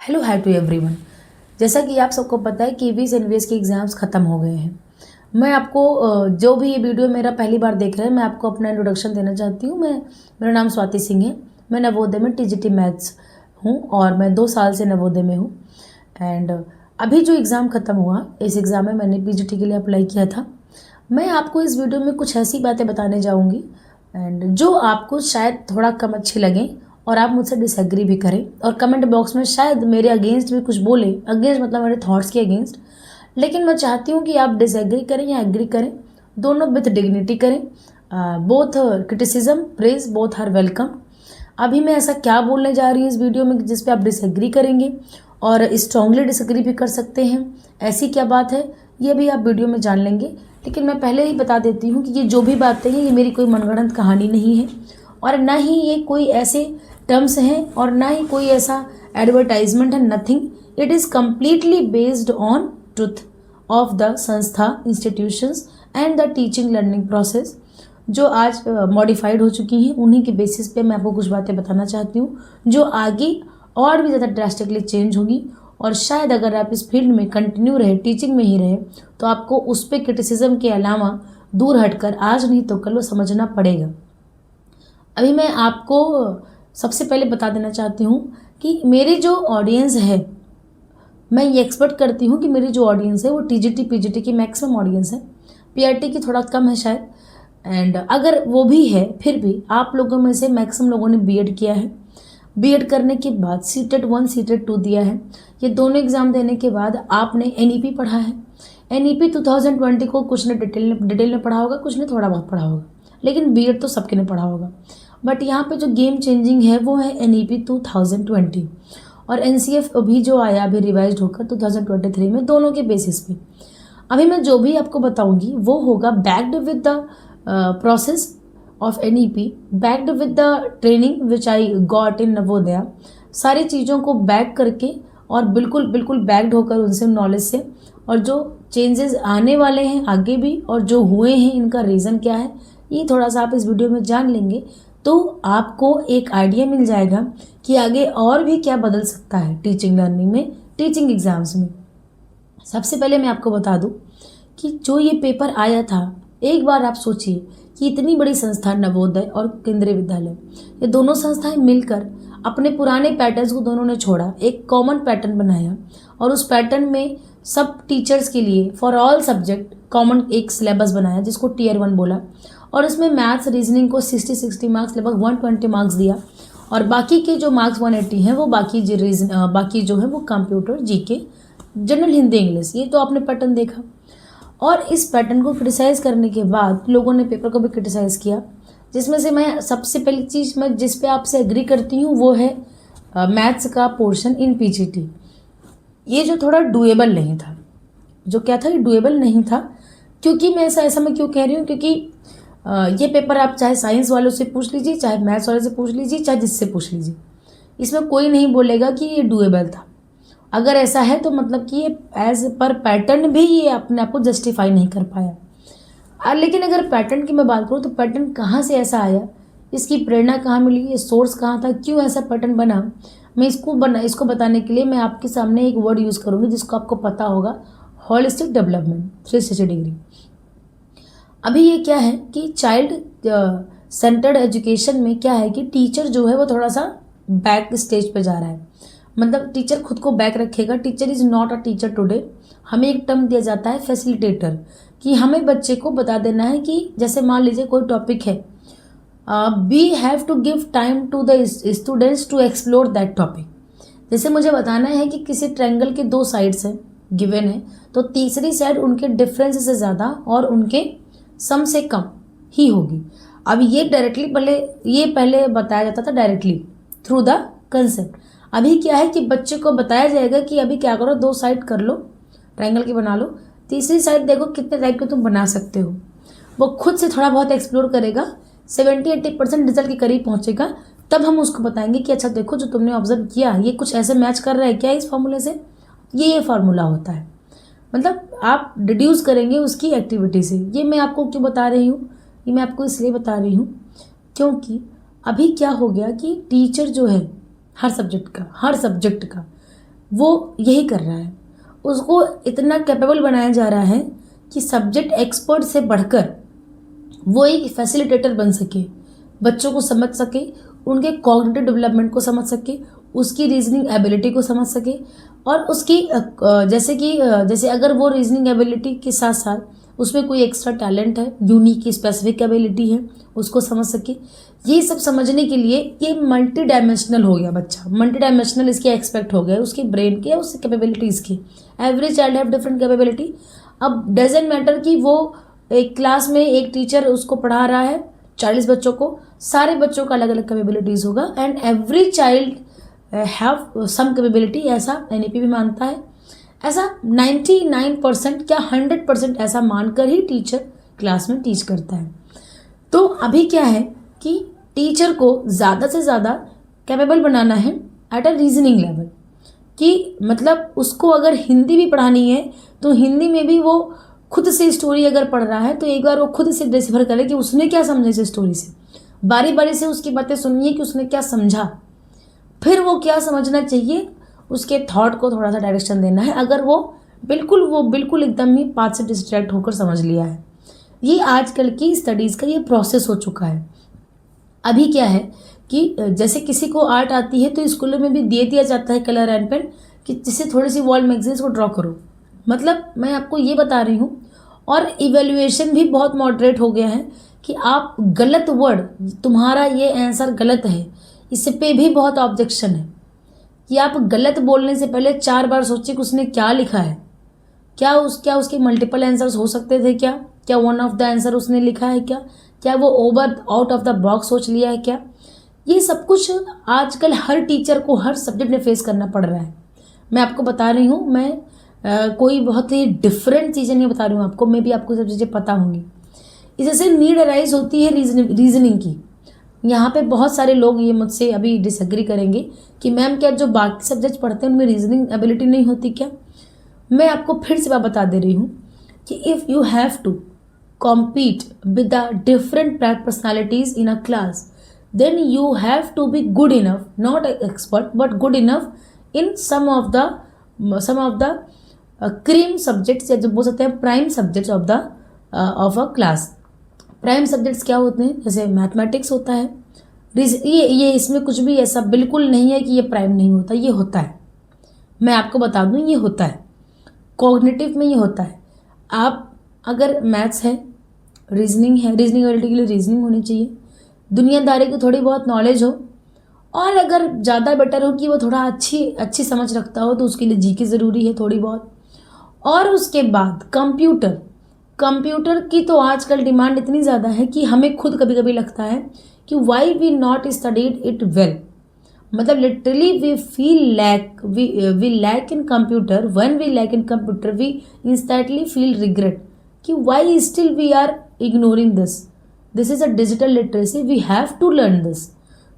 Hello hi to everyone. जैसा कि आप सबको पता है केवीएस एनवीएस के एग्ज़ाम्स ख़त्म हो गए हैं। मैं आपको जो भी ये वीडियो मेरा पहली बार देख रहे हैं, मैं आपको अपना इंट्रोडक्शन देना चाहती हूँ। मेरा नाम स्वाति सिंह है। मैं नवोदय में टीजीटी मैथ्स हूँ और मैं 2 साल से नवोदय में हूँ। एंड अभी जो एग्ज़ाम ख़त्म हुआ, इस एग्ज़ाम में मैंने पीजीटी के लिए अप्लाई किया था। मैं आपको इस वीडियो में कुछ ऐसी बातें बताने जाऊँगी एंड जो आपको शायद थोड़ा कम अच्छी लगें और आप मुझसे डिसएग्री भी करें और कमेंट बॉक्स में शायद मेरे अगेंस्ट भी कुछ बोलें। अगेंस्ट मतलब मेरे थॉट्स के अगेंस्ट। लेकिन मैं चाहती हूँ कि आप डिसएग्री करें या एग्री करें, दोनों विथ डिग्निटी करें। Both criticism praise both are welcome. अभी मैं ऐसा क्या बोलने जा रही हूँ इस वीडियो में जिस पे आप डिसएग्री करेंगे और स्ट्रांगली डिसएग्री भी कर सकते हैं। ऐसी क्या बात है ये भी आप वीडियो में जान लेंगे। लेकिन मैं पहले ही बता देती हूँ कि ये जो भी बातें हैं ये मेरी कोई मनगढ़ंत कहानी नहीं है और ना ही ये कोई ऐसे टर्म्स हैं और ना ही कोई ऐसा एडवर्टाइजमेंट है। Nothing. It is completely based on truth of the संस्था institutions and the teaching learning process जो आज मॉडिफाइड हो चुकी हैं। उन्हीं के बेसिस पे मैं आपको कुछ बातें बताना चाहती हूँ जो आगे और भी ज़्यादा ड्रास्टिकली चेंज होगी। और शायद अगर आप इस फील्ड में कंटिन्यू रहे, टीचिंग में ही रहे, तो आपको उस पर क्रिटिसिज्म के अलावा दूर हटकर आज नहीं तो कल वो समझना पड़ेगा। अभी मैं आपको सबसे पहले बता देना चाहती हूँ कि मेरी जो ऑडियंस है, मैं ये एक्सपेक्ट करती हूँ कि मेरी जो ऑडियंस है वो टीजीटी पीजीटी की मैक्सिमम ऑडियंस है। पीआरटी की थोड़ा कम है शायद। एंड अगर वो भी है फिर भी आप लोगों में से मैक्सिमम लोगों ने बीएड किया है। बीएड करने के बाद सीटेट 1 सीटेट 2 दिया है। ये दोनों एग्ज़ाम देने के बाद आपने एनईपी पढ़ा है। एनईपी 2020 को कुछ ने डिटेल में पढ़ा होगा, कुछ ने थोड़ा बहुत पढ़ा होगा, लेकिन बीएड तो सबके ने पढ़ा होगा। बट यहाँ पे जो गेम चेंजिंग है वो है एनईपी 2020 और एनसीएफ अभी जो आया अभी रिवाइज होकर 2023 में, दोनों के बेसिस पे अभी मैं जो भी आपको बताऊंगी वो होगा backed with the process of NEP, backed with the training which I got in Navodaya. सारी चीज़ों को बैक करके और बिल्कुल बिल्कुल बैक्ड होकर उनसे नॉलेज से, और जो चेंजेस आने वाले हैं आगे भी और जो हुए हैं इनका रीज़न क्या है ये थोड़ा सा आप इस वीडियो में जान लेंगे तो आपको एक आइडिया मिल जाएगा कि आगे और भी क्या बदल सकता है टीचिंग लर्निंग में, टीचिंग एग्ज़ाम्स में। सबसे पहले मैं आपको बता दूं कि जो ये पेपर आया था, एक बार आप सोचिए कि इतनी बड़ी संस्था नवोदय और केंद्रीय विद्यालय, ये दोनों संस्थाएं मिलकर अपने पुराने पैटर्न्स को दोनों ने छोड़ा, एक कॉमन पैटर्न बनाया और उस पैटर्न में सब टीचर्स के लिए फॉर ऑल सब्जेक्ट कॉमन एक सिलेबस बनाया जिसको टीयर 1 बोला। और इसमें मैथ्स रीजनिंग को 60 मार्क्स, लगभग 120 मार्क्स दिया और बाकी के जो मार्क्स 180 हैं वो बाकी जो है वो computer, GK, general Hindi, English. ये तो आपने पैटर्न देखा। और इस पैटर्न को क्रिटिसाइज़ करने के बाद लोगों ने पेपर को भी क्रिटिसाइज़ किया, जिसमें से मैं सबसे पहली चीज़ मैं जिस पे आपसे एग्री करती हूँ वो है मैथ्स का पोर्शन इन पीजीटी। ये जो थोड़ा डुएबल नहीं था, जो क्या था, ये डुएबल नहीं था। क्योंकि मैं ऐसा मैं क्यों कह रही हूँ, क्योंकि ये पेपर आप चाहे साइंस वालों से पूछ लीजिए, चाहे मैथ्स वाले से पूछ लीजिए, चाहे जिससे पूछ लीजिए, इसमें कोई नहीं बोलेगा कि ये डुएबल था। अगर ऐसा है तो मतलब कि ये एज पर पैटर्न भी ये अपने आप को जस्टिफाई नहीं कर पाया। लेकिन अगर पैटर्न की मैं बात करूँ तो पैटर्न कहाँ से ऐसा आया, इसकी प्रेरणा कहाँ मिली, ये सोर्स कहाँ था, क्यों ऐसा पैटर्न बना, मैं इसको बताने के लिए मैं आपके सामने एक वर्ड यूज़ करूँगी जिसको आपको पता होगा, होलिस्टिक डेवलपमेंट 360 डिग्री। अभी ये क्या है कि चाइल्ड सेंटर्ड एजुकेशन में क्या है कि टीचर जो है वो थोड़ा सा बैक स्टेज पे जा रहा है। मतलब टीचर खुद को बैक रखेगा। Teacher is not a teacher today. हमें एक टर्म दिया जाता है फैसिलिटेटर, कि हमें बच्चे को बता देना है कि जैसे मान लीजिए कोई टॉपिक है, we have to give time to the students to explore that topic. जैसे मुझे बताना है कि किसी ट्रायंगल के 2 साइड्स हैं गिवन है, तो तीसरी साइड उनके डिफरेंस से ज़्यादा और उनके सम से कम ही होगी। अब ये पहले बताया जाता था डायरेक्टली थ्रू द कंसेप्ट। अभी क्या है कि बच्चे को बताया जाएगा कि अभी क्या करो, 2 साइड कर लो, ट्रायंगल की बना लो, तीसरी साइड देखो कितने टाइप के तुम बना सकते हो। वो खुद से थोड़ा बहुत एक्सप्लोर करेगा, 70-80% रिजल्ट के करीब पहुंचेगा, तब हम उसको बताएंगे कि अच्छा देखो जो तुमने ऑब्जर्व किया ये कुछ ऐसे मैच कर रहा है क्या इस फॉर्मूले से, ये फार्मूला होता है। मतलब आप डिड्यूस करेंगे उसकी एक्टिविटी से। ये मैं आपको क्यों बता रही हूँ, ये मैं आपको इसलिए बता रही हूँ क्योंकि अभी क्या हो गया कि टीचर जो है हर सब्जेक्ट का वो यही कर रहा है। उसको इतना कैपेबल बनाया जा रहा है कि सब्जेक्ट एक्सपर्ट से बढ़कर वो एक फैसिलिटेटर बन सके, बच्चों को समझ सके, उनके कॉग्निटिव डेवलपमेंट को समझ सके, उसकी रीजनिंग एबिलिटी को समझ सके, और उसकी जैसे अगर वो रीजनिंग एबिलिटी के साथ साथ उसमें कोई एक्स्ट्रा टैलेंट है, यूनिक स्पेसिफिक एबिलिटी है, उसको समझ सके। ये सब समझने के लिए ये मल्टी डायमेंशनल हो गया बच्चा, मल्टी डायमेंशनल इसके एक्सपेक्ट हो गया, उसके ब्रेन के, उसकी कैपेबिलिटीज़ की। Every child have different capability. अब डजेंट मैटर कि वो एक क्लास में एक टीचर उसको पढ़ा रहा है 40 बच्चों को, सारे बच्चों का अलग अलग कैपेबिलिटीज़ होगा, and every child have some capability, ऐसा एनईपी भी मानता है। ऐसा 99% क्या 100% ऐसा मानकर ही टीचर क्लास में टीच करता है। तो अभी क्या है कि टीचर को ज़्यादा से ज़्यादा कैपेबल बनाना है एट अ रीजनिंग लेवल, कि मतलब उसको अगर हिंदी भी पढ़ानी है तो हिंदी में भी वो खुद से स्टोरी अगर पढ़ रहा है तो एक बार वो खुद से डिस्कवर करे कि उसने क्या समझा इस स्टोरी से, बारी बारी से उसकी बातें सुनिए कि उसने क्या समझा, फिर वो क्या समझना चाहिए, उसके थॉट को थोड़ा सा डायरेक्शन देना है। अगर वो बिल्कुल एकदम ही पाथ से डिस्ट्रैक्ट होकर समझ लिया है। ये आजकल की स्टडीज़ का ये प्रोसेस हो चुका है। अभी क्या है कि जैसे किसी को आर्ट आती है तो स्कूलों में भी दे दिया जाता है कलर एंड पेन, कि जिससे थोड़ी सी वॉल मैगजीन्स को ड्रॉ करो। मतलब मैं आपको ये बता रही हूँ। और इवेल्युएशन भी बहुत मॉडरेट हो गया है कि आप गलत वर्ड, तुम्हारा ये आंसर गलत है, इस पे भी बहुत ऑब्जेक्शन है कि आप गलत बोलने से पहले 4 बार सोचिए कि उसने क्या लिखा है, क्या उसके मल्टीपल आंसर्स हो सकते थे, क्या वन ऑफ द आंसर उसने लिखा है, क्या वो over out of the box सोच लिया है क्या। ये सब कुछ आजकल हर टीचर को हर सब्जेक्ट में फेस करना पड़ रहा है। मैं आपको बता रही हूँ, मैं कोई बहुत ही डिफरेंट चीज़ें नहीं बता रही हूँ आपको, मैं भी आपको सब चीज़ें पता होंगी। इससे नीड अराइज होती है रीजनिंग की। यहाँ पे बहुत सारे लोग ये मुझसे अभी डिसएग्री करेंगे कि मैम क्या जो बाकी सब्जेक्ट पढ़ते हैं उनमें रीजनिंग एबिलिटी नहीं होती क्या। मैं आपको फिर से बात बता दे रही हूँ कि if you have to compete with the different personalities in a class, then you have to be good enough, not an expert but good enough in some of the cream subjects, या जो बोल सकते हैं prime subjects of a class. Prime subjects क्या होते हैं, जैसे mathematics होता है। ये इसमें कुछ भी ऐसा बिल्कुल नहीं है कि ये प्राइम नहीं होता, ये होता है। मैं आपको बता दूं ये होता है, कॉग्निटिव में ये होता है। आप अगर मैथ्स है, रीजनिंग है, रीजनिंग एबिलिटी के लिए रीजनिंग होनी चाहिए, दुनियादारी की थोड़ी बहुत नॉलेज हो, और अगर ज़्यादा बेटर हो कि वो थोड़ा अच्छी समझ रखता हो तो उसके लिए जीके ज़रूरी है थोड़ी बहुत। और उसके बाद कंप्यूटर की तो आजकल डिमांड इतनी ज़्यादा है कि हमें खुद कभी कभी लगता है कि why we not studied it well. मतलब literally we lack in computer. When we lack in computer we instantly feel regret कि why still we are ignoring this is a digital literacy, we have to learn this.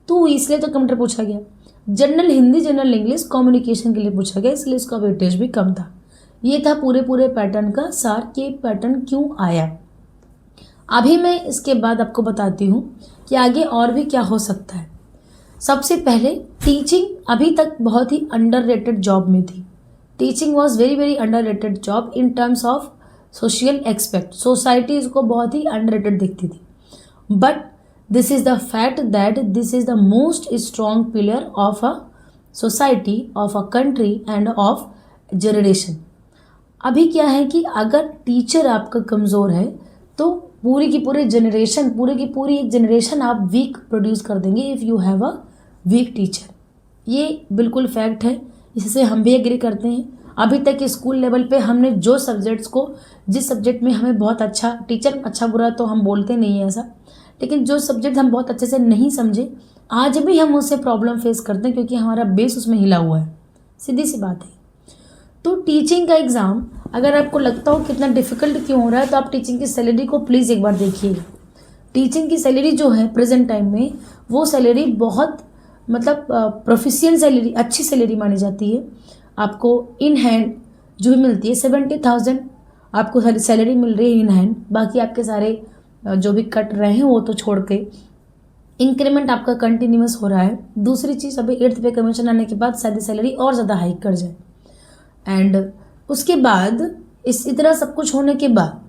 तो इसलिए तो computer पूछा गया। General Hindi, general English communication के लिए पूछा गया, इसलिए इसका वेटेज भी कम था। ये था पूरे पैटर्न का सार कि पैटर्न क्यों आया। अभी मैं इसके बाद आपको बताती हूँ कि आगे और भी क्या हो सकता है। सबसे पहले टीचिंग अभी तक बहुत ही अंडररेटेड जॉब में थी। Teaching was very underrated job in terms of social expect. Society इसको बहुत ही अंडररेटेड दिखती थी, but this is the fact that this is the most strong pillar of a society, of a country end of generation. अभी क्या है कि अगर teacher आपका कमज़ोर है तो पूरी की पूरी एक जनरेशन आप वीक प्रोड्यूस कर देंगे if you have a weak teacher. ये बिल्कुल फैक्ट है, इससे हम भी एग्री करते हैं। अभी तक स्कूल लेवल पे हमने जो सब्जेक्ट्स को, जिस सब्जेक्ट में हमें बहुत अच्छा टीचर, अच्छा बुरा तो हम बोलते नहीं हैं ऐसा, लेकिन जो सब्जेक्ट हम बहुत अच्छे से नहीं समझे आज भी हम उससे प्रॉब्लम फेस करते हैं क्योंकि हमारा बेस उसमें हिला हुआ है। सीधी सी बात है। तो टीचिंग का एग्ज़ाम अगर आपको लगता हो कितना डिफ़िकल्ट क्यों हो रहा है तो आप टीचिंग की सैलरी को प्लीज़ एक बार देखिएगा। टीचिंग की सैलरी जो है प्रेजेंट टाइम में, वो सैलरी बहुत मतलब प्रोफिशिएंट सैलरी, अच्छी सैलरी मानी जाती है। आपको इन हैंड जो भी मिलती है 70,000 आपको सैलरी मिल रही है इन हैंड। बाकी आपके सारे जो भी कट रहे हैं वो तो छोड़ के इंक्रीमेंट आपका कंटिन्यूस हो रहा है। दूसरी चीज़, अभी 8th पे कमीशन आने के बाद शायद सैलरी और ज़्यादा हाइक कर जाए। एंड उसके बाद इस इतना सब कुछ होने के बाद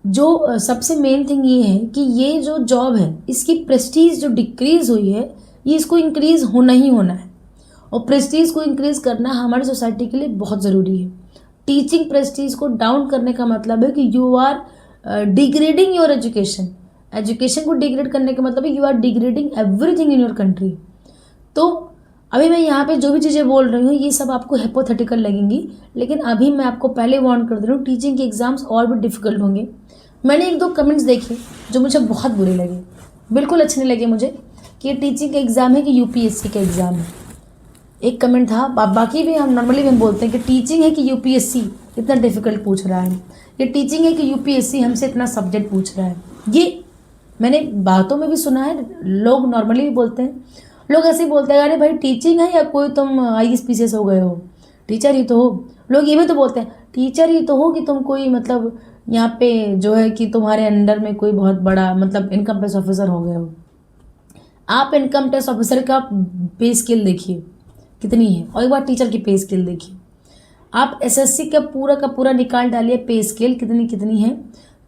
जो सबसे मेन थिंग ये है कि ये जो जॉब है इसकी प्रेस्टीज जो डिक्रीज हुई है ये इसको इंक्रीज होना ही होना है। और प्रेस्टीज को इंक्रीज करना हमारी सोसाइटी के लिए बहुत ज़रूरी है। टीचिंग प्रेस्टीज को डाउन करने का मतलब है कि you are degrading your education. Education को डिग्रेड करने का मतलब है you are degrading everything in your country. तो अभी मैं यहाँ पे जो भी चीज़ें बोल रही हूँ ये सब आपको हाइपोथेटिकल लगेंगी, लेकिन अभी मैं आपको पहले वार्न कर दे रही हूँ टीचिंग के एग्ज़ाम्स और भी डिफ़िकल्ट होंगे। मैंने एक दो कमेंट्स देखे जो मुझे बहुत बुरे लगे, बिल्कुल अच्छे नहीं लगे मुझे कि ये टीचिंग का एग्ज़ाम है कि यूपीएससी का एग्ज़ाम है। एक कमेंट था, बाकी भी हम नॉर्मली भी हम बोलते हैं कि टीचिंग है कि यूपीएससी इतना डिफ़िकल्ट पूछ रहा है, ये टीचिंग है कि यूपीएससी हमसे इतना सब्जेक्ट पूछ रहा है। ये मैंने बातों में भी सुना है, लोग नॉर्मली भी बोलते हैं। लोग ऐसे ही बोलते हैं अरे भाई टीचिंग है या कोई तुम आईएएस पीसीएस हो गए हो, टीचर ही तो हो। लोग ये भी तो बोलते हैं टीचर ही तो हो कि तुम कोई मतलब यहाँ पे जो है कि तुम्हारे अंडर में कोई बहुत बड़ा मतलब इनकम टैक्स ऑफिसर हो गए हो। आप इनकम टैक्स ऑफिसर का पे स्केल देखिए कितनी है और एक बार टीचर की पे स्केल देखिए। आप एसएससी का पूरा निकाल डालिए पे स्केल कितनी है।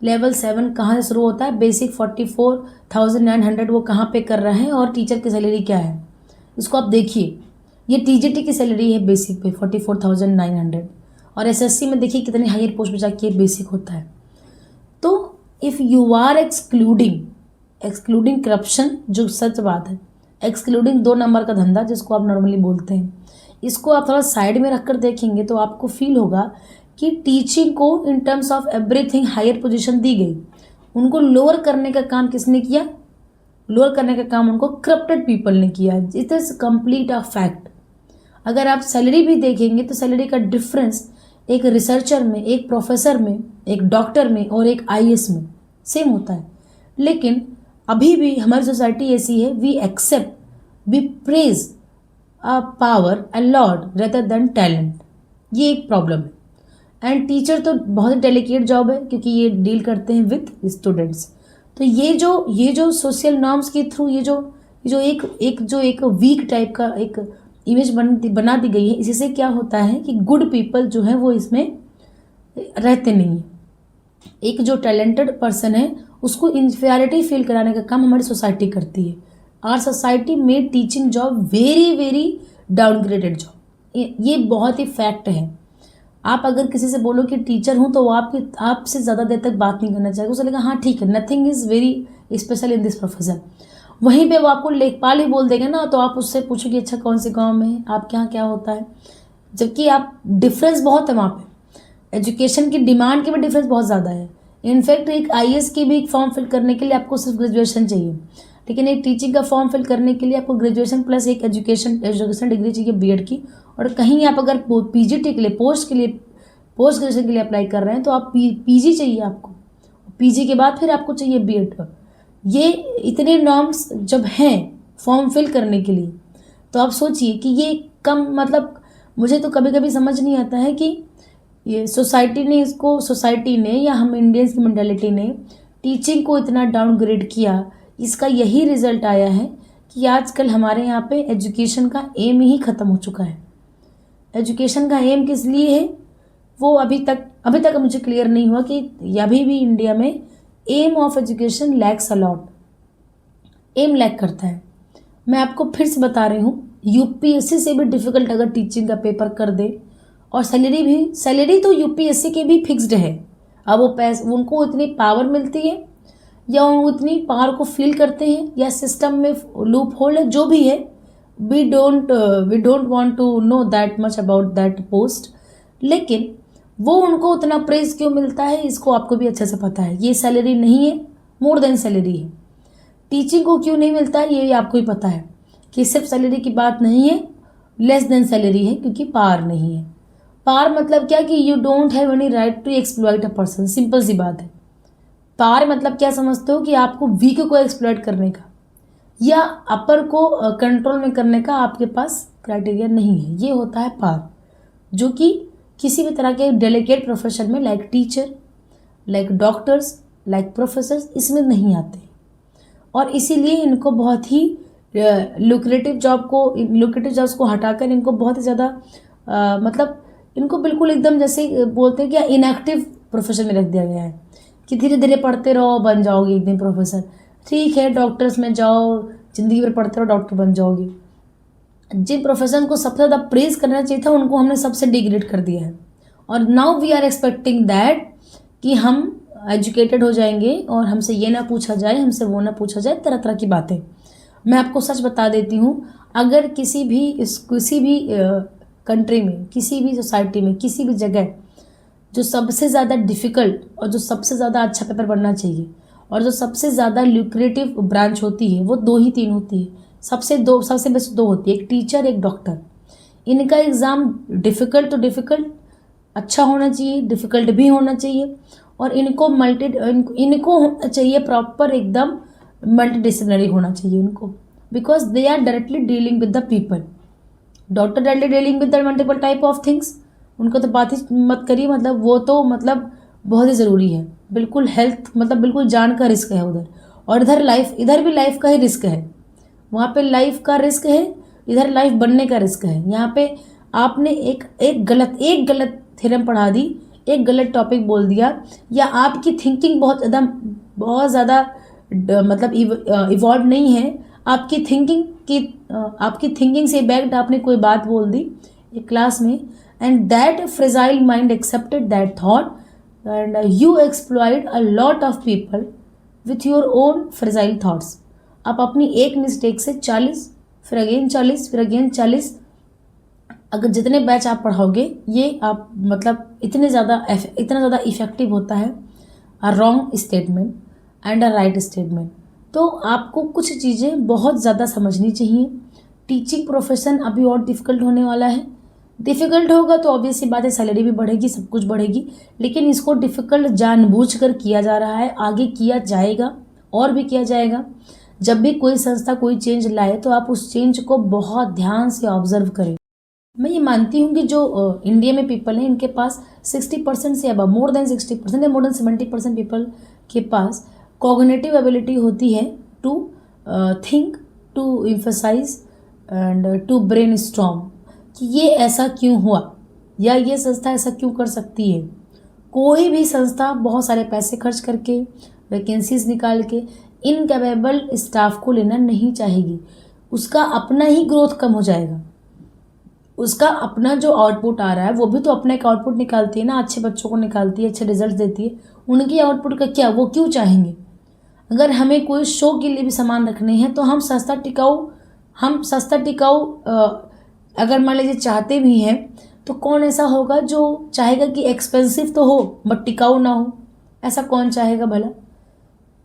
लेवल 7 कहाँ से शुरू होता है, बेसिक 44,900 वो कहाँ पे कर रहे हैं और टीचर की सैलरी क्या है इसको आप देखिए। ये टीजीटी की सैलरी है बेसिक पे 44,900 और एसएससी में देखिए कितने हायर पोस्ट पे जाके बेसिक होता है। तो if you are excluding corruption, जो सच बात है, एक्सक्लूडिंग 2 नंबर का धंधा जिसको आप नॉर्मली बोलते हैं, इसको आप थोड़ा साइड में रखकर देखेंगे तो आपको फील होगा कि टीचिंग को in terms of everything higher position दी गई। उनको लोअर करने का काम किसने किया? लोअर करने का काम उनको करप्टेड पीपल ने किया। It is complete a fact. अगर आप सैलरी भी देखेंगे तो सैलरी का डिफरेंस एक रिसर्चर में, एक प्रोफेसर में, एक डॉक्टर में और एक आईएएस में सेम होता है। लेकिन अभी भी हमारी सोसाइटी ऐसी है, we accept, we praise a power a lord rather than talent. ये एक प्रॉब्लम है। एंड टीचर तो बहुत ही डेलिकेट जॉब है क्योंकि ये डील करते हैं विथ स्टूडेंट्स। तो ये जो सोशल नॉर्म्स के थ्रू ये जो एक वीक टाइप का एक इमेज बना दी गई है, इसी से क्या होता है कि गुड पीपल जो है वो इसमें रहते नहीं हैं। एक जो टैलेंटेड पर्सन है उसको इंफीरियरिटी फील कराने का काम हमारी सोसाइटी करती है। Our society made teaching job very very downgraded job. ये बहुत ही फैक्ट है। आप अगर किसी से बोलो कि टीचर हूँ तो वो आपसे ज़्यादा देर तक बात नहीं करना चाहेगा। उसे लगेगा हाँ ठीक है, nothing is very special in this profession. वहीं पे वो आपको लेखपाल ही बोल देगा ना, तो आप उससे पूछोगे अच्छा कौन से गांव में है, आप क्या क्या होता है। जबकि आप डिफरेंस बहुत है वहाँ पे, एजुकेशन की डिमांड की भी डिफरेंस बहुत ज़्यादा है। इनफैक्ट एक आईएएस की भी एक फॉर्म फिल करने के लिए आपको सिर्फ ग्रेजुएशन चाहिए, लेकिन एक टीचिंग का फॉर्म फिल करने के लिए आपको ग्रेजुएशन प्लस एक एजुकेशन डिग्री चाहिए बीएड की। और कहीं आप अगर पीजीटी के लिए पोस्ट ग्रेजुएशन के लिए अप्लाई कर रहे हैं तो आप पीजी चाहिए आपको, पीजी के बाद फिर आपको चाहिए बीएड। ये इतने नॉर्म्स जब हैं फॉर्म फिल करने के लिए, तो आप सोचिए कि ये कम मतलब मुझे तो कभी कभी समझ नहीं आता है कि ये सोसाइटी ने या हम इंडियंस की मेंटालिटी ने टीचिंग को इतना डाउनग्रेड किया। इसका यही रिजल्ट आया है कि आजकल हमारे यहाँ पे एजुकेशन का एम ही ख़त्म हो चुका है। एजुकेशन का एम किस लिए है वो अभी तक मुझे क्लियर नहीं हुआ कि अभी भी इंडिया में aim of education lacks a lot, aim lack करता है। मैं आपको फिर से बता रही हूँ, यूपीएससी से भी डिफ़िकल्ट अगर टीचिंग का पेपर कर दे और सैलरी तो यूपीएससी की भी फिक्स्ड है। अब वो उनको इतनी पावर मिलती है या वो उतनी पावर को फील करते हैं या सिस्टम में लूप होल है, जो भी है, we don't want to know that much about that post. लेकिन वो उनको उतना प्रेज क्यों मिलता है इसको आपको भी अच्छे से पता है। ये सैलरी नहीं है, मोर देन सैलरी है। टीचिंग को क्यों नहीं मिलता है ये भी आपको ही पता है कि सिर्फ सैलरी की बात नहीं है, लेस देन सैलरी है, क्योंकि पावर नहीं है। पावर मतलब क्या कि you don't have any right to exploit a person, simple सी बात है। पावर मतलब क्या समझते हो कि आपको वीक को एक्सप्लॉइट करने का या अपर को कंट्रोल में करने का आपके पास क्राइटेरिया नहीं है। ये होता है पावर, जो कि किसी भी तरह के डेलिकेट प्रोफेशन में like teacher, like doctors, like professors इसमें नहीं आते। और इसीलिए इनको बहुत ही लुक्रेटिव जॉब्स को हटाकर इनको बहुत ही ज़्यादा मतलब इनको बिल्कुल एकदम जैसे बोलते हैं कि इनएक्टिव प्रोफेशन में रख दिया गया है कि धीरे धीरे पढ़ते रहो बन जाओगे एक दिन प्रोफेसर। ठीक है, डॉक्टर्स में जाओ, ज़िंदगी भर पढ़ते रहो, डॉक्टर बन जाओगे। जिन प्रोफेशन को सबसे ज़्यादा प्रेज करना चाहिए था उनको हमने सबसे डिग्रेड कर दिया है। और now we are expecting that कि हम एजुकेटेड हो जाएंगे और हमसे ये ना पूछा जाए, हमसे वो ना पूछा जाए, तरह तरह की बातें। मैं आपको सच बता देती हूँ, अगर किसी भी कंट्री में, किसी भी सोसाइटी में, किसी भी जगह जो सबसे ज़्यादा डिफ़िकल्ट और जो सबसे ज़्यादा अच्छा पेपर बनना चाहिए और जो सबसे ज़्यादा ल्यूक्रेटिव ब्रांच होती है वो 2 ही 3 होती है। सबसे बेस्ट 2 होती है, एक टीचर, एक डॉक्टर। इनका एग्ज़ाम डिफ़िकल्ट तो डिफ़िकल्ट अच्छा होना चाहिए, डिफ़िकल्ट भी होना चाहिए और इनको होना चाहिए प्रॉपर एकदम मल्टीडिसिप्लिनरी होना चाहिए इनको, because they are directly dealing with the people. Doctor directly dealing with the multiple type of things, उनको तो बात ही मत करिए, मतलब वो तो मतलब बहुत ही ज़रूरी है। बिल्कुल हेल्थ, मतलब बिल्कुल जान का रिस्क है उधर। और इधर भी लाइफ का ही रिस्क है। वहाँ पे लाइफ का रिस्क है, इधर लाइफ बनने का रिस्क है। यहाँ पे आपने एक गलत थ्योरम पढ़ा दी, एक गलत टॉपिक बोल दिया, या आपकी थिंकिंग बहुत ज़्यादा मतलब इवॉल्व नहीं है, आपकी थिंकिंग से बैक्ड आपने कोई बात बोल दी एक क्लास में, and that fragile mind accepted that thought and you exploited a lot of people with your own fragile thoughts. आप अपनी एक मिस्टेक से 40, फिर अगेन 40, फिर अगेन 40, अगर जितने बैच आप पढ़ाओगे ये आप मतलब इतना ज़्यादा इफेक्टिव होता है a wrong statement and a right statement. तो आपको कुछ चीज़ें बहुत ज़्यादा समझनी चाहिए। टीचिंग प्रोफेशन अभी और डिफ़िकल्ट होने वाला है। डिफ़िकल्ट होगा तो ऑब्वियस सी बात है, सैलरी भी बढ़ेगी, सब कुछ बढ़ेगी, लेकिन इसको डिफ़िकल्ट जानबूझकर किया जा रहा है, आगे किया जाएगा और भी किया जाएगा। जब भी कोई संस्था कोई चेंज लाए तो आप उस चेंज को बहुत ध्यान से ऑब्जर्व करें। मैं ये मानती हूँ कि जो इंडिया में पीपल हैं इनके पास 60% से अब मोर देन 60% या मोर देन 70% पीपल के पास कॉग्निटिव एबिलिटी होती है to think, to emphasise and to brainstorm कि ये ऐसा क्यों हुआ या ये संस्था ऐसा क्यों कर सकती है। कोई भी संस्था बहुत सारे पैसे खर्च करके, वैकेंसीज निकाल के इनकेपेबल स्टाफ को लेना नहीं चाहेगी। उसका अपना ही ग्रोथ कम हो जाएगा। उसका अपना जो आउटपुट आ रहा है वो भी तो अपना एक आउटपुट निकालती है ना, अच्छे बच्चों को निकालती है, अच्छे रिजल्ट देती है। उनकी आउटपुट का क्या, वो क्यों चाहेंगे। अगर हमें कोई शो के लिए भी सामान रखने हैं तो हम सस्ता टिकाऊ अगर मान लीजिए चाहते भी हैं तो कौन ऐसा होगा जो चाहेगा कि एक्सपेंसिव तो हो बट टिकाऊ ना हो। ऐसा कौन चाहेगा भला,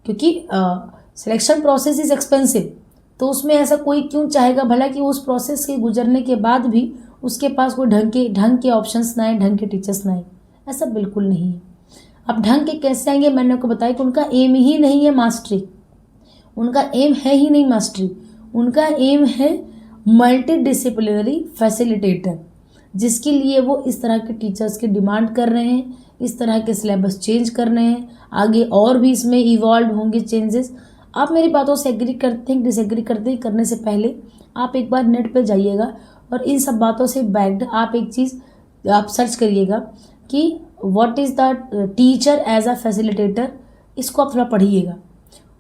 क्योंकि सिलेक्शन प्रोसेस इज़ एक्सपेंसिव। तो उसमें ऐसा कोई क्यों चाहेगा भला कि उस प्रोसेस के गुजरने के बाद भी उसके पास कोई ढंग के ऑप्शंस ना आए, ढंग के टीचर्स ना आए। ऐसा बिल्कुल नहीं है। अब ढंग के कैसे आएंगे, मैंने आपको बताया कि उनका एम ही नहीं है मास्टरी। उनका एम है ही नहीं मास्टरी, उनका एम है मल्टी डिसिप्लिनरी फैसिलिटेटर, जिसके लिए वो इस तरह के टीचर्स की डिमांड कर रहे हैं, इस तरह के सिलेबस चेंज कर रहे हैं। आगे और भी इसमें इवॉल्व होंगे चेंजेस। आप मेरी बातों से एग्री करते हैं, डिसएग्री करते हैं, करने से पहले आप एक बार नेट पे जाइएगा और इन सब बातों से बैक्ड आप एक चीज़ आप सर्च करिएगा कि what is the teacher as a facilitator. इसको आप थोड़ा पढ़िएगा।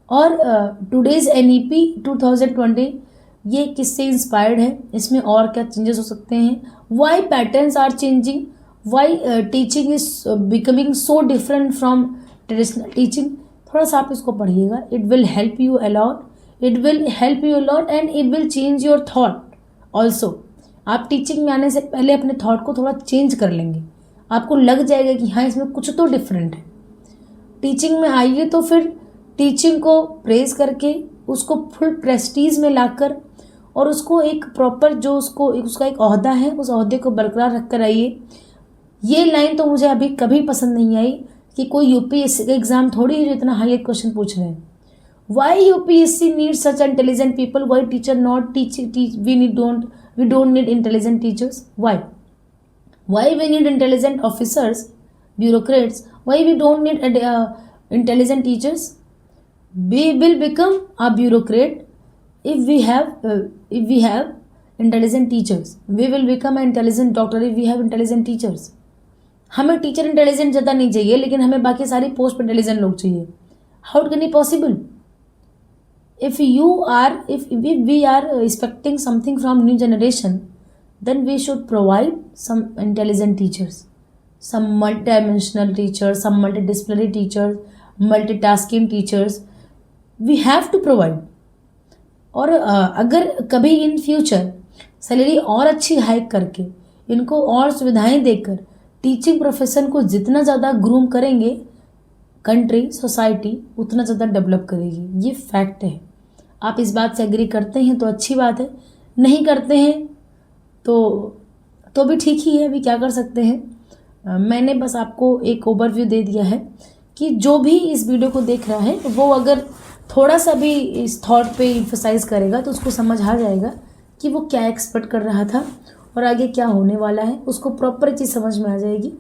और टुडेज़ NEP 2020 ये किससे इंस्पायर्ड है, इसमें और क्या चेंजेस हो सकते हैं, why patterns are changing, why teaching is becoming so different from traditional teaching. थोड़ा सा आप इसको पढ़िएगा, it will help you a lot, and it will change your thought also. आप टीचिंग में आने से पहले अपने थॉट को थोड़ा चेंज कर लेंगे, आपको लग जाएगा कि हाँ इसमें कुछ तो डिफरेंट है। टीचिंग में आइए तो फिर टीचिंग को प्रेज करके उसको फुल प्रेस्टीज में लाकर और उसको एक प्रॉपर जो उसका एक ओहदा है, उस ओहदे को बरकरार रख कर आइए। ये लाइन तो मुझे अभी कभी पसंद नहीं आई कि कोई UPSC का एग्जाम थोड़ी है जो इतना हाई क्वेश्चन पूछ रहे हैं। Why UPSC need such intelligent people, why teacher not teach we don't need intelligent teachers, why we need intelligent officers, bureaucrats, why we don't need intelligent teachers. We will become a bureaucrat if we have intelligent teachers, we will become an intelligent doctor if we have intelligent teachers. हमें teacher intelligent ज़्यादा नहीं चाहिए, लेकिन हमें बाकी सारी post पर intelligent लोग चाहिए। How it can be possible? if we are expecting something from new generation, then we should provide some intelligent teachers, some multidimensional teachers, some multidisciplinary teachers, multitasking teachers we have to provide। और अगर कभी in future salary और अच्छी hike करके इनको और सुविधाएं देकर टीचिंग प्रोफेशन को जितना ज़्यादा ग्रूम करेंगे, कंट्री सोसाइटी उतना ज़्यादा डेवलप करेगी। ये फैक्ट है। आप इस बात से एग्री करते हैं तो अच्छी बात है, नहीं करते हैं तो भी ठीक ही है, अभी क्या कर सकते हैं। मैंने बस आपको एक ओवरव्यू दे दिया है कि जो भी इस वीडियो को देख रहा है वो अगर थोड़ा सा भी इस थॉट पे इम्फसाइज करेगा तो उसको समझ आ जाएगा कि वो क्या एक्सपेक्ट कर रहा था और आगे क्या होने वाला है, उसको प्रॉपर चीज़ समझ में आ जाएगी।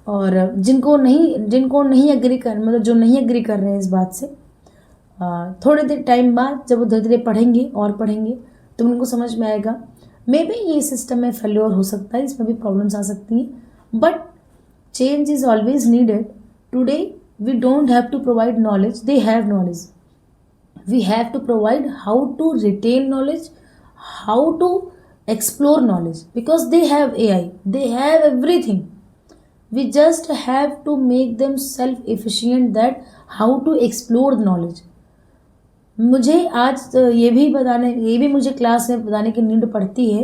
और जिनको नहीं एग्री कर, मतलब जो नहीं एग्री कर रहे हैं इस बात से, थोड़े देर टाइम बाद जब वो धीरे धीरे पढ़ेंगे और पढ़ेंगे तो उनको समझ में आएगा मे बी ये सिस्टम में फेल्योर हो सकता है, इसमें भी प्रॉब्लम्स आ सकती हैं, but change is always needed. Today we don't have to provide knowledge, they have knowledge. We have to provide how to retain knowledge, how to explore knowledge, because they have AI, they have everything. We just have to make them self efficient, that how to explore knowledge। मुझे आज ये भी मुझे class में बताने की need पड़ती है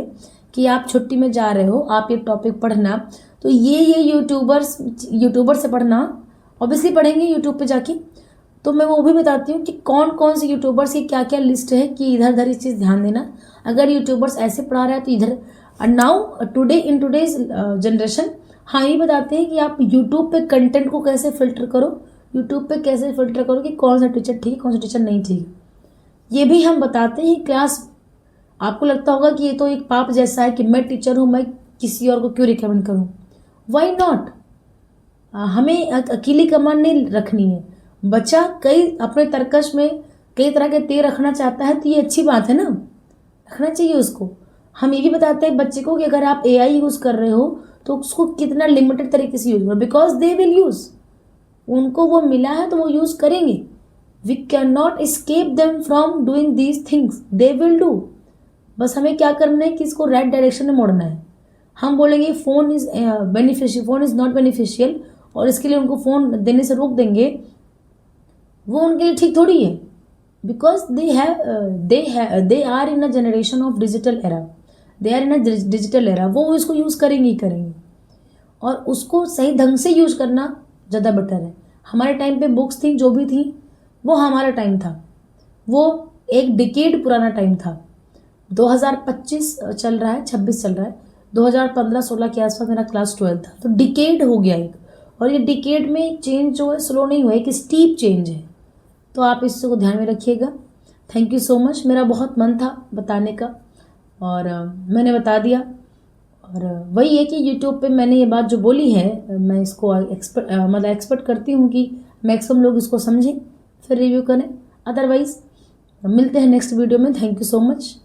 कि आप छुट्टी में जा रहे हो, आप ये टॉपिक पढ़ना, तो ये यूट्यूबर से पढ़ना, ऑब्वियसली पढ़ेंगे यूट्यूब पे जाके। तो मैं वो भी बताती हूँ कि कौन कौन से यूट्यूबर्स की क्या क्या लिस्ट है, कि इधर उधर इस चीज़ ध्यान देना। अगर यूट्यूबर्स ऐसे पढ़ा रहा है तो इधर। नाउ टुडेज जनरेशन, हाँ ये बताते हैं कि आप यूट्यूब पे कंटेंट को कैसे फिल्टर करो, यूट्यूब पे कैसे फिल्टर करो कि कौन सा टीचर ठीक है, कौन सा टीचर नहीं ठीक है, ये भी हम बताते हैं क्लास। आपको लगता होगा कि ये तो एक पाप जैसा है कि मैं टीचर हूँ, मैं किसी और को क्यों रिकमेंड करूँ? Why not? हमें अकेली कमान नहीं रखनी है। बच्चा कई अपने तर्कश में कई तरह के तीर रखना चाहता है तो ये अच्छी बात है ना, रखना चाहिए उसको। हम ये भी बताते हैं बच्चे को कि अगर आप AI यूज़ कर रहे हो तो उसको कितना लिमिटेड तरीके से यूज़ करो, बिकॉज दे विल यूज़, उनको वो मिला है तो वो यूज़ करेंगे। We can not escape them from doing these things, they will do. बस हमें क्या करना है कि इसको राइट डायरेक्शन में मोड़ना है। हम बोलेंगे phone is beneficial, phone is not beneficial, और इसके लिए उनको फ़ोन देने से रोक देंगे, वो उनके लिए ठीक थोड़ी है। Because they are in a generation of digital era, they are in a digital era, वो इसको यूज़ करेंगे ही करेंगे, और उसको सही ढंग से यूज़ करना ज़्यादा बेटर है। हमारे टाइम पे बुक्स थी, जो भी थी, वो हमारा टाइम था, वो एक डिकेड पुराना टाइम था। 2025 चल रहा है, 26 चल रहा है, 2015-16 के आसपास मेरा क्लास 12 था, तो डिकेड हो गया एक। और ये डिकेड में चेंज जो है स्लो नहीं हुआ, एक स्टीप चेंज है। तो आप इसको ध्यान में रखिएगा। Thank you so much. मेरा बहुत मन था बताने का और मैंने बता दिया। और वही है कि यूट्यूब पे मैंने ये बात जो बोली है, मैं इसको एक्सपेक्ट करती हूँ कि मैक्सिमम लोग इसको समझें, फिर रिव्यू करें। अदरवाइज़ मिलते हैं नेक्स्ट वीडियो में। Thank you so much.